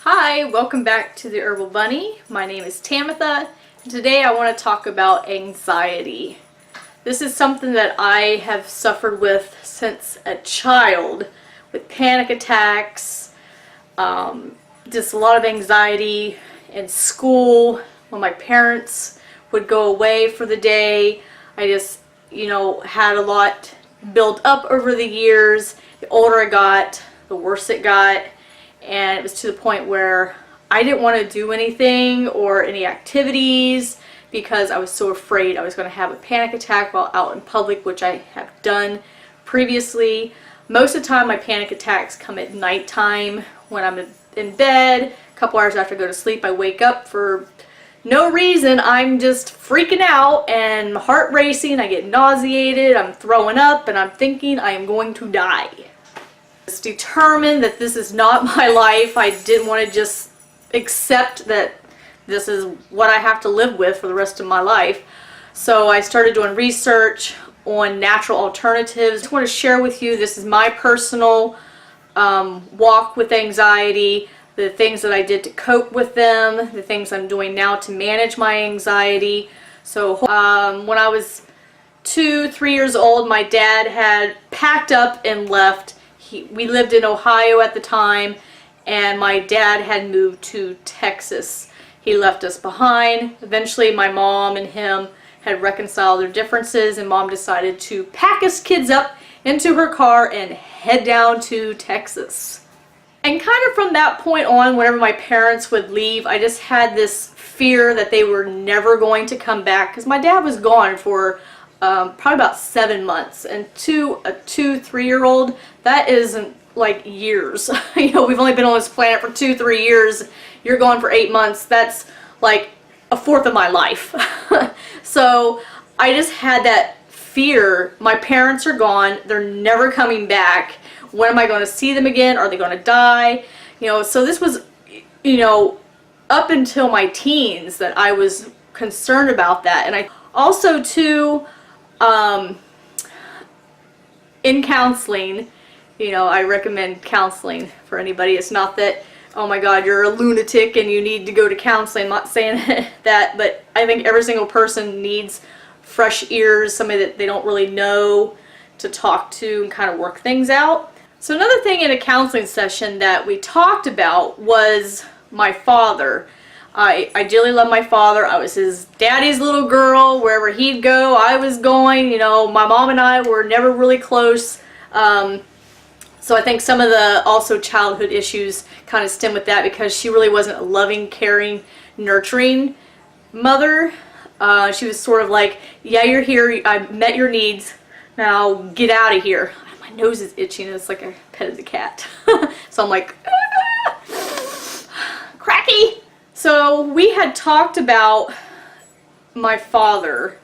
Hi, welcome back to the Herbal Bunny. My name is Tamitha, and today I want to talk about anxiety. This is something that I have suffered with since a child, with panic attacks, just a lot of anxiety in school, when my parents would go away for the day. I just, had a lot built up over the years. The older I got, the worse it got. And it was to the point where I didn't want to do anything or any activities because I was so afraid I was going to have a panic attack while out in public, which I have done previously. Most of the time my panic attacks come at nighttime when I'm in bed. A couple hours after I go to sleep, I wake up for no reason. I'm just freaking out and my heart racing, I get nauseated, I'm throwing up, and I'm thinking I am going to die. I was determined that this is not my life. I didn't want to just accept that this is what I have to live with for the rest of my life. So I started doing research on natural alternatives. I just want to share with you, this is my personal walk with anxiety, the things that I did to cope with them, the things I'm doing now to manage my anxiety. So when I was 2-3 years old, my dad had packed up and left. We lived in Ohio at the time, and my dad had moved to Texas. He left us behind. Eventually my mom and him had reconciled their differences, and mom decided to pack us kids up into her car and head down to Texas. And kind of from that point on, whenever my parents would leave, I just had this fear that they were never going to come back, because my dad was gone for probably about 7 months, and to a 2-3-year-old, that isn't like years. We've only been on this planet for 2-3 years. You're gone for 8 months. That's like a fourth of my life. So I just had that fear. My parents are gone. They're never coming back. When am I going to see them again? Are they going to die? So this was, up until my teens that I was concerned about that. And I also too, in counseling, I recommend counseling for anybody. It's not that, oh my God, you're a lunatic and you need to go to counseling. I'm not saying that, but I think every single person needs fresh ears, somebody that they don't really know to talk to and kind of work things out. So another thing in a counseling session that we talked about was my father. I dearly love my father. I was his daddy's little girl. Wherever he'd go, I was going. My mom and I were never really close. So I think some of the also childhood issues kind of stem with that, because she really wasn't a loving, caring, nurturing mother. She was sort of like, yeah, you're here. I met your needs. Now get out of here. My nose is itching. It's like I petted the cat. So I'm like, cracky. So we had talked about my father,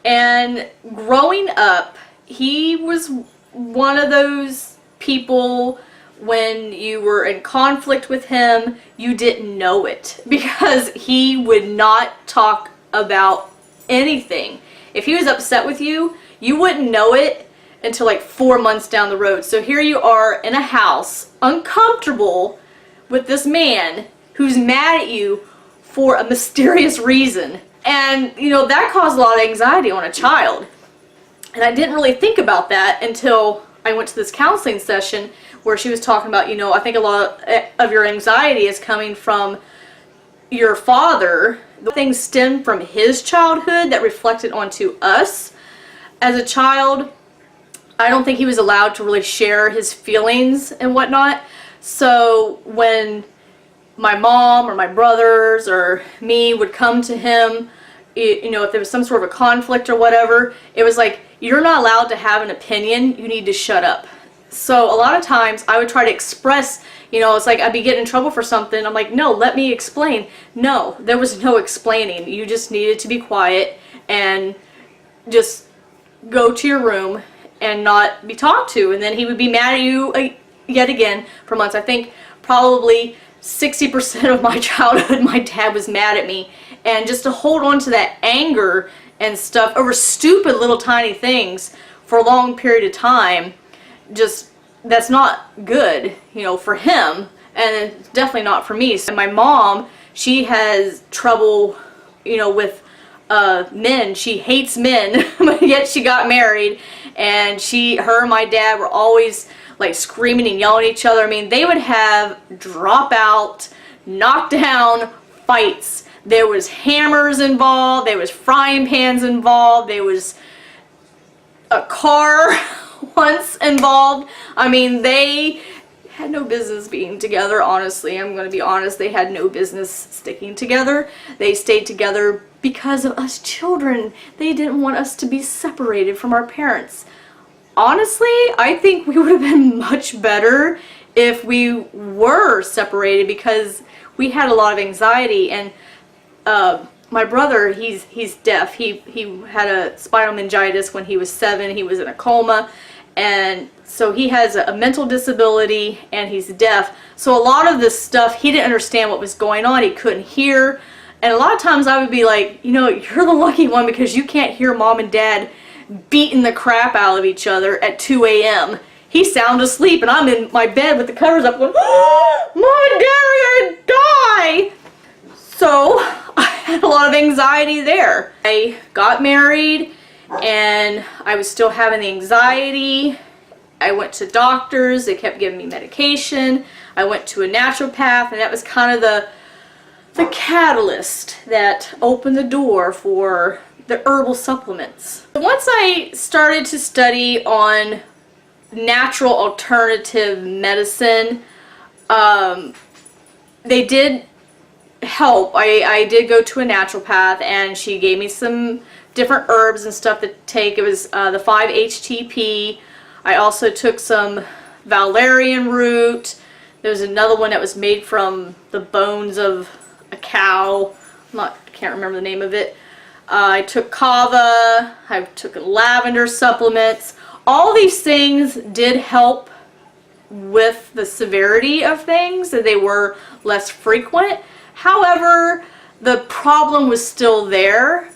and growing up, he was one of those people, when you were in conflict with him, you didn't know it, because he would not talk about anything. If he was upset with you, you wouldn't know it until like 4 months down the road. So here you are in a house, uncomfortable with this man who's mad at you for a mysterious reason. And, that caused a lot of anxiety on a child. And I didn't really think about that until I went to this counseling session where she was talking about, I think a lot of your anxiety is coming from your father. The things stem from his childhood that reflected onto us. As a child, I don't think he was allowed to really share his feelings and whatnot. So when my mom or my brothers or me would come to him, if there was some sort of a conflict or whatever, it was like, you're not allowed to have an opinion, you need to shut up. So a lot of times I would try to express, it's like I'd be getting in trouble for something. I'm like, no, let me explain. No, there was no explaining. You just needed to be quiet and just go to your room and not be talked to. And then he would be mad at you yet again for months. I think probably 60% of my childhood, my dad was mad at me. And just to hold on to that anger and stuff over stupid little tiny things for a long period of time, just, that's not good, for him and it's definitely not for me. So my mom, she has trouble, you know, with men. She hates men, but yet she got married, and her and my dad were always like screaming and yelling at each other. I mean, they would have drop out, knock down fights. There was hammers involved, there was frying pans involved, there was a car once involved. I mean, they had no business being together, honestly. I'm going to be honest, they had no business sticking together. They stayed together because of us children. They didn't want us to be separated from our parents. Honestly, I think we would have been much better if we were separated, because we had a lot of anxiety. And my brother, he's deaf. He had a spinal meningitis when he was 7. He was in a coma, and so he has a mental disability, and he's deaf. So a lot of this stuff, he didn't understand what was going on. He couldn't hear, and a lot of times I would be like, you know, you're the lucky one, because you can't hear mom and dad beating the crap out of each other at 2 a.m. He's sound asleep, and I'm in my bed with the covers up going, oh, Mom and Daddy, I die! So I had a lot of anxiety there. I got married, and I was still having the anxiety. I went to doctors. They kept giving me medication. I went to a naturopath, and that was kind of the catalyst that opened the door for the herbal supplements. Once I started to study on natural alternative medicine, they did help. I did go to a naturopath, and she gave me some different herbs and stuff to take. It was the 5-HTP. I also took some valerian root. There was another one that was made from the bones of a cow. I can't remember the name of it. I took kava. I took lavender supplements. All these things did help with the severity of things, and they were less frequent. However, the problem was still there,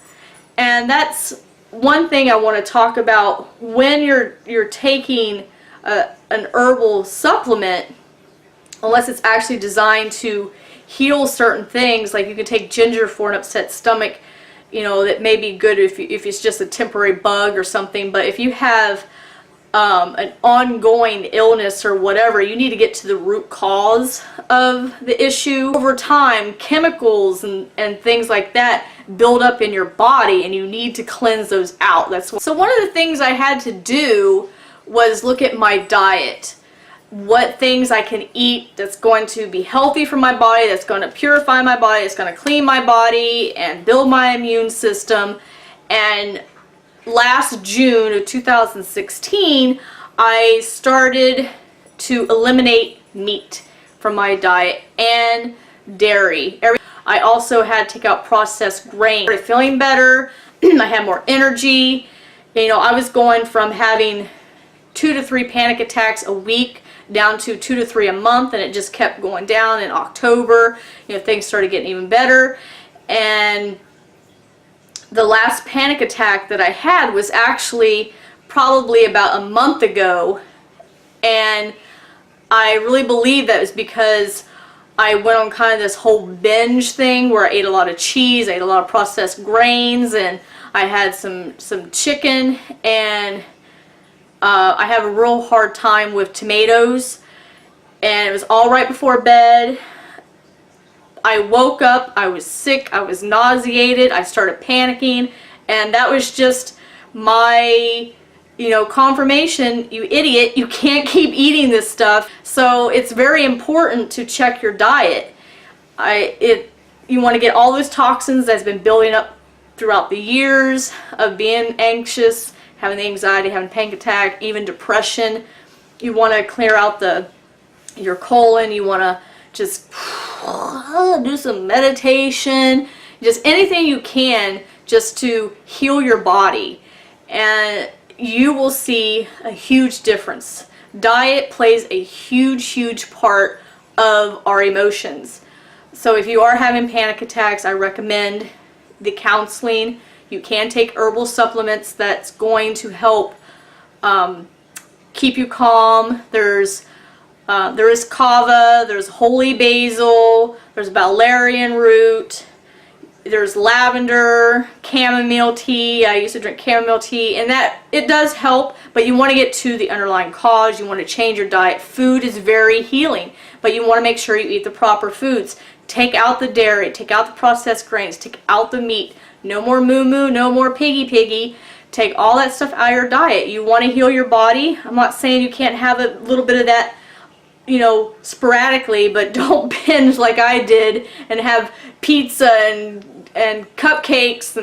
and that's one thing I want to talk about. When you're taking an herbal supplement, unless it's actually designed to heal certain things, like you can take ginger for an upset stomach, you know, that may be good if it's just a temporary bug or something. But if you have an ongoing illness or whatever, you need to get to the root cause of the issue. Over time, chemicals and things like that build up in your body, and you need to cleanse those out. So one of the things I had to do was look at my diet. What things I can eat that's going to be healthy for my body, that's going to purify my body, that's going to clean my body and build my immune system. And last June of 2016, I started to eliminate meat from my diet and dairy. I also had to take out processed grain. I started feeling better. I had more energy. You know, I was going from having 2 to 3 panic attacks a week down to 2 to 3 a month, and it just kept going down. In October, you know, things started getting even better. And the last panic attack that I had was actually probably about a month ago, and I really believe that was because I went on kind of this whole binge thing where I ate a lot of cheese, I ate a lot of processed grains, and I had some chicken, and I have a real hard time with tomatoes, and it was all right before bed. I woke up, I was sick, I was nauseated, I started panicking, and that was just my, you know, confirmation, you idiot, you can't keep eating this stuff. So it's very important to check your diet. You want to get all those toxins that's been building up throughout the years of being anxious, having the anxiety, having panic attack, even depression. You want to clear out your colon. You want to just do some meditation, just anything you can just to heal your body, and you will see a huge difference. Diet plays a huge part of our emotions. So if you are having panic attacks, I recommend the counseling. You can take herbal supplements that's going to help keep you calm. There's There is kava, there's holy basil, there's valerian root, there's lavender, chamomile tea. I used to drink chamomile tea, and that it does help, but you want to get to the underlying cause. You want to change your diet. Food is very healing, but you want to make sure you eat the proper foods. Take out the dairy, take out the processed grains, take out the meat. No more moo-moo, no more piggy-piggy. Take all that stuff out of your diet. You want to heal your body. I'm not saying you can't have a little bit of that, you know, sporadically, but don't binge like I did and have pizza and cupcakes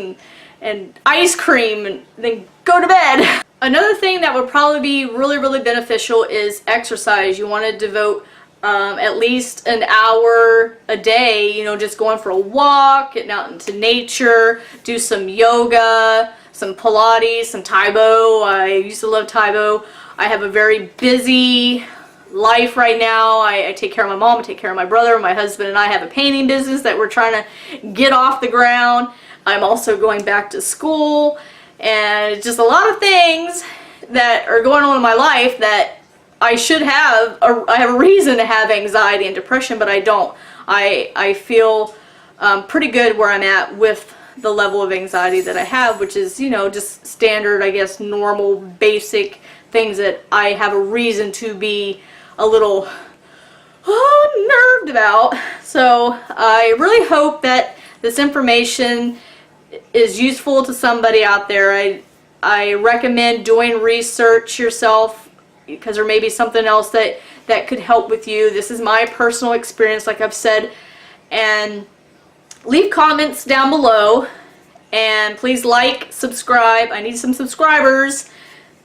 and ice cream and then go to bed. Another thing that would probably be really beneficial is exercise. You want to devote at least an hour a day, you know, just going for a walk, getting out into nature, do some yoga, some Pilates, some Taibo. I used to love Taibo. I have a very busy life right now. I take care of my mom, I take care of my brother, my husband and I have a painting business that we're trying to get off the ground. I'm also going back to school, and it's just a lot of things that are going on in my life that I should have. I have a reason to have anxiety and depression, but I don't. I feel pretty good where I'm at with the level of anxiety that I have, which is, you know, just standard, I guess, normal, basic things that I have a reason to be a little nerved about. So I really hope that this information is useful to somebody out there. I recommend doing research yourself, because there may be something else that could help with you. This is my personal experience, like I've said. And leave comments down below, and please like, subscribe. I need some subscribers.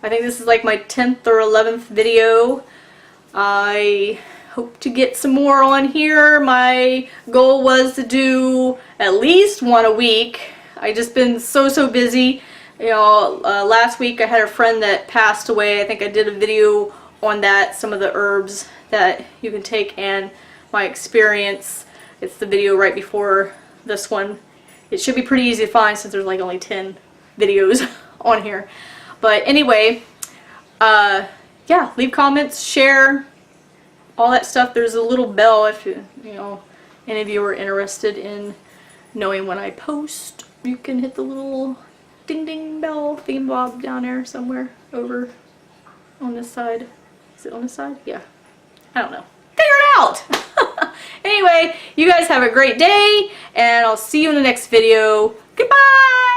I think this is like my 10th or 11th video. I hope to get some more on here. My goal was to do at least one a week. I just been so busy. You know, last week I had a friend that passed away. I think I did a video on that, some of the herbs that you can take and my experience. It's the video right before this one. It should be pretty easy to find since there's like only 10 videos on here. But anyway, yeah, leave comments, share, all that stuff. There's a little bell if you know, any of you are interested in knowing when I post. You can hit the little ding ding bell thingamabob down there somewhere over on this side. Is it on this side? Yeah. I don't know. Figure it out! Anyway, you guys have a great day, and I'll see you in the next video. Goodbye!